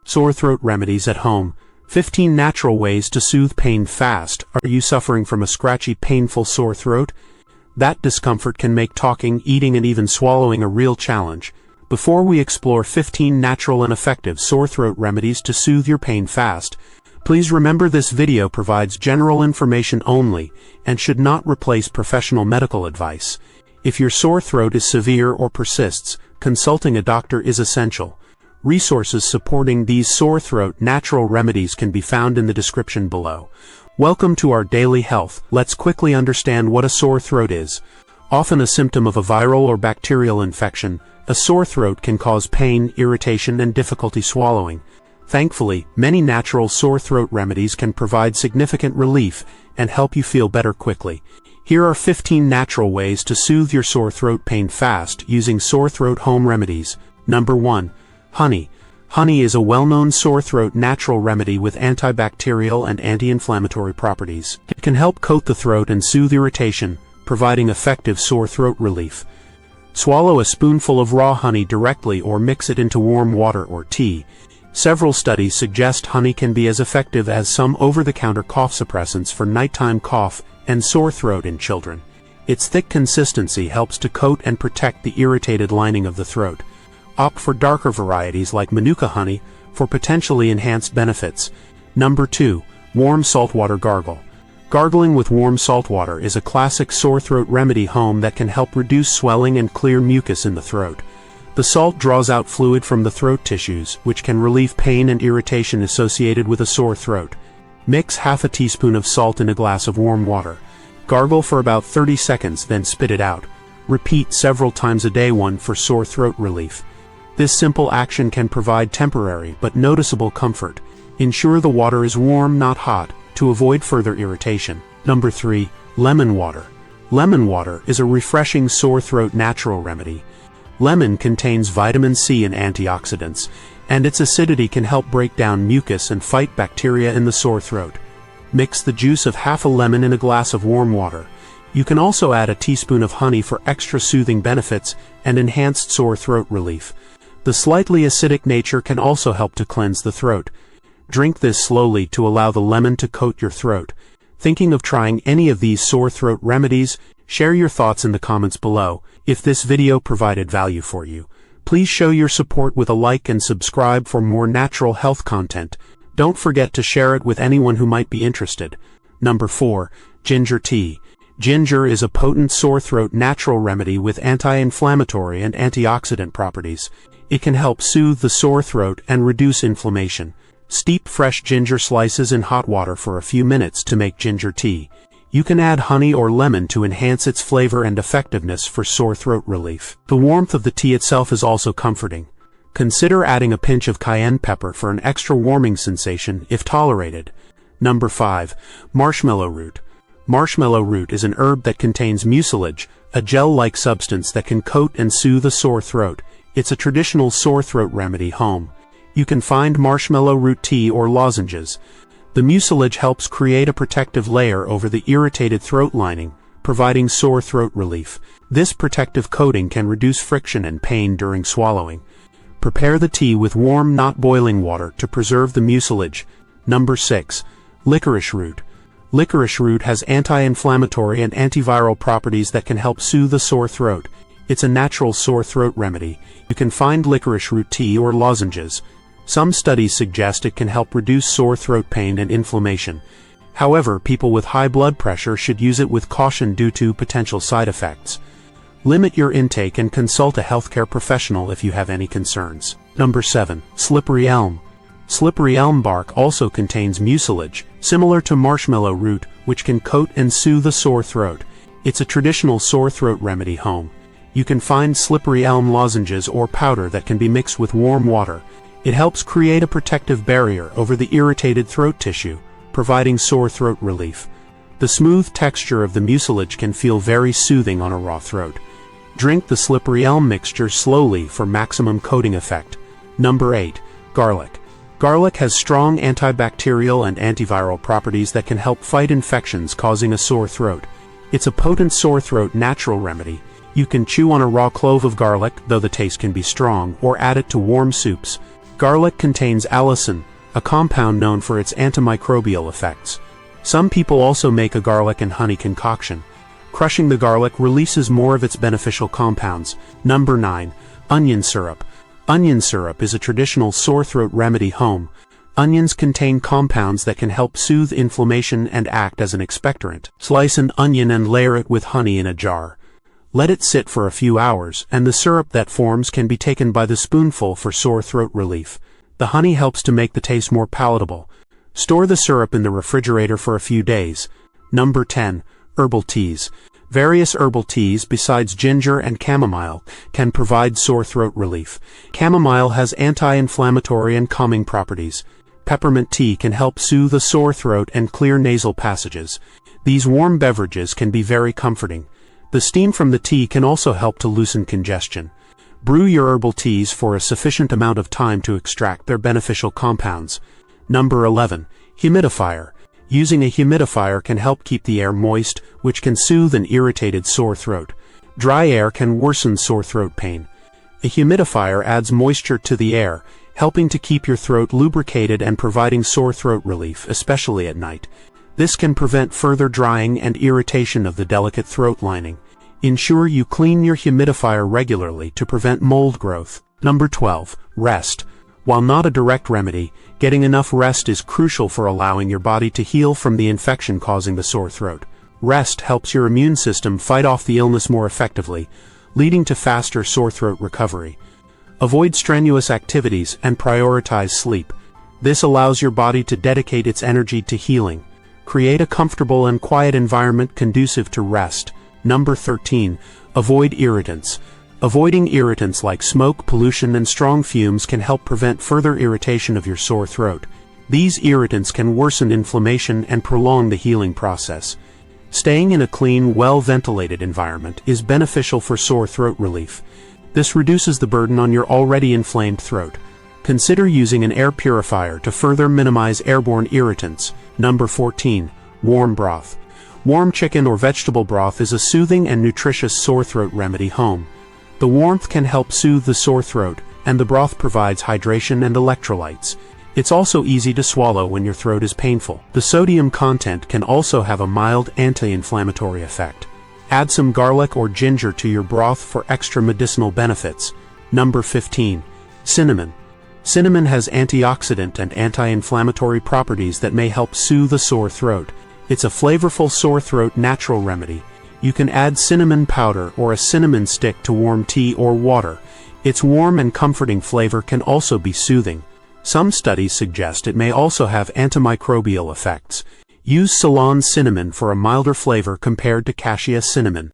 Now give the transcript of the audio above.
Sore throat remedies at home. 15 natural ways to soothe pain fast. Are you suffering from a scratchy, painful sore throat? That discomfort can make talking, eating, and even swallowing a real challenge. Before we explore 15 natural and effective sore throat remedies to soothe your pain fast, please remember this video provides general information only and should not replace professional medical advice. If your sore throat is severe or persists, consulting a doctor is essential. Resources supporting these sore throat natural remedies can be found in the description below. Welcome to our daily health. Let's quickly understand what a sore throat is. Often a symptom of a viral or bacterial infection, a sore throat can cause pain, irritation, and difficulty swallowing. Thankfully, many natural sore throat remedies can provide significant relief and help you feel better quickly. Here are 15 natural ways to soothe your sore throat pain fast using sore throat home remedies. Number 1. Honey. Honey is a well-known sore throat natural remedy with antibacterial and anti-inflammatory properties. It can help coat the throat and soothe irritation, providing effective sore throat relief. Swallow a spoonful of raw honey directly or mix it into warm water or tea. Several studies suggest honey can be as effective as some over-the-counter cough suppressants for nighttime cough and sore throat in children. Its thick consistency helps to coat and protect the irritated lining of the throat. Opt for darker varieties like Manuka honey for potentially enhanced benefits. Number 2. Warm saltwater gargle. Gargling with warm saltwater is a classic sore throat remedy home that can help reduce swelling and clear mucus in the throat. The salt draws out fluid from the throat tissues, which can relieve pain and irritation associated with a sore throat. Mix half a teaspoon of salt in a glass of warm water. Gargle for about 30 seconds, then spit it out. Repeat several times a day for sore throat relief. This simple action can provide temporary but noticeable comfort. Ensure the water is warm, not hot, to avoid further irritation. Number 3. Lemon water. Lemon water is a refreshing sore throat natural remedy. Lemon contains vitamin C and antioxidants, and its acidity can help break down mucus and fight bacteria in the sore throat. Mix the juice of half a lemon in a glass of warm water. You can also add a teaspoon of honey for extra soothing benefits and enhanced sore throat relief. The slightly acidic nature can also help to cleanse the throat. Drink this slowly to allow the lemon to coat your throat. Thinking of trying any of these sore throat remedies? Share your thoughts in the comments below. If this video provided value for you, please show your support with a like and subscribe for more natural health content. Don't forget to share it with anyone who might be interested. Number 4. Ginger tea. Ginger is a potent sore throat natural remedy with anti-inflammatory and antioxidant properties. It can help soothe the sore throat and reduce inflammation. Steep fresh ginger slices in hot water for a few minutes to make ginger tea. You can add honey or lemon to enhance its flavor and effectiveness for sore throat relief. The warmth of the tea itself is also comforting. Consider adding a pinch of cayenne pepper for an extra warming sensation if tolerated. Number 5. Marshmallow root. Marshmallow root is an herb that contains mucilage, a gel-like substance that can coat and soothe a sore throat. It's a traditional sore throat remedy home. You can find marshmallow root tea or lozenges. The mucilage helps create a protective layer over the irritated throat lining, providing sore throat relief. This protective coating can reduce friction and pain during swallowing. Prepare the tea with warm, not boiling water to preserve the mucilage. Number 6. Licorice root. Licorice root has anti-inflammatory and antiviral properties that can help soothe a sore throat. It's a natural sore throat remedy. You can find licorice root tea or lozenges. Some studies suggest it can help reduce sore throat pain and inflammation. However, people with high blood pressure should use it with caution due to potential side effects. Limit your intake and consult a healthcare professional if you have any concerns. Number 7. Slippery elm. Slippery elm bark also contains mucilage, similar to marshmallow root, which can coat and soothe a sore throat. It's a traditional sore throat remedy home. You can find slippery elm lozenges or powder that can be mixed with warm water. It helps create a protective barrier over the irritated throat tissue, providing sore throat relief. The smooth texture of the mucilage can feel very soothing on a raw throat. Drink the slippery elm mixture slowly for maximum coating effect. Number 8. Garlic. Garlic has strong antibacterial and antiviral properties that can help fight infections causing a sore throat. It's a potent sore throat natural remedy. You can chew on a raw clove of garlic, though the taste can be strong, or add it to warm soups. Garlic contains allicin, a compound known for its antimicrobial effects. Some people also make a garlic and honey concoction. Crushing the garlic releases more of its beneficial compounds. Number 9. Onion syrup. Onion syrup is a traditional sore throat remedy home. Onions contain compounds that can help soothe inflammation and act as an expectorant. Slice an onion and layer it with honey in a jar. Let it sit for a few hours, and the syrup that forms can be taken by the spoonful for sore throat relief. The honey helps to make the taste more palatable. Store the syrup in the refrigerator for a few days. Number 10. Herbal teas. Various herbal teas besides ginger and chamomile can provide sore throat relief. Chamomile has anti-inflammatory and calming properties. Peppermint tea can help soothe a sore throat and clear nasal passages. These warm beverages can be very comforting. The steam from the tea can also help to loosen congestion. Brew your herbal teas for a sufficient amount of time to extract their beneficial compounds. Number 11. Humidifier. Using a humidifier can help keep the air moist, which can soothe an irritated sore throat. Dry air can worsen sore throat pain. A humidifier adds moisture to the air, helping to keep your throat lubricated and providing sore throat relief, especially at night. This can prevent further drying and irritation of the delicate throat lining. Ensure you clean your humidifier regularly to prevent mold growth. Number 12. Rest. While not a direct remedy, getting enough rest is crucial for allowing your body to heal from the infection causing the sore throat. Rest helps your immune system fight off the illness more effectively, leading to faster sore throat recovery. Avoid strenuous activities and prioritize sleep. This allows your body to dedicate its energy to healing. Create a comfortable and quiet environment conducive to rest. Number 13. Avoid irritants. Avoiding irritants like smoke, pollution, and strong fumes can help prevent further irritation of your sore throat. These irritants can worsen inflammation and prolong the healing process. Staying in a clean, well-ventilated environment is beneficial for sore throat relief. This reduces the burden on your already inflamed throat. Consider using an air purifier to further minimize airborne irritants. Number 14. Warm broth. Warm chicken or vegetable broth is a soothing and nutritious sore throat remedy home. The warmth can help soothe the sore throat, and the broth provides hydration and electrolytes. It's also easy to swallow when your throat is painful. The sodium content can also have a mild anti-inflammatory effect. Add some garlic or ginger to your broth for extra medicinal benefits. Number 15. Cinnamon. Cinnamon has antioxidant and anti-inflammatory properties that may help soothe a sore throat. It's a flavorful sore throat natural remedy. You can add cinnamon powder or a cinnamon stick to warm tea or water. Its warm and comforting flavor can also be soothing. Some studies suggest it may also have antimicrobial effects. Use Ceylon cinnamon for a milder flavor compared to cassia cinnamon.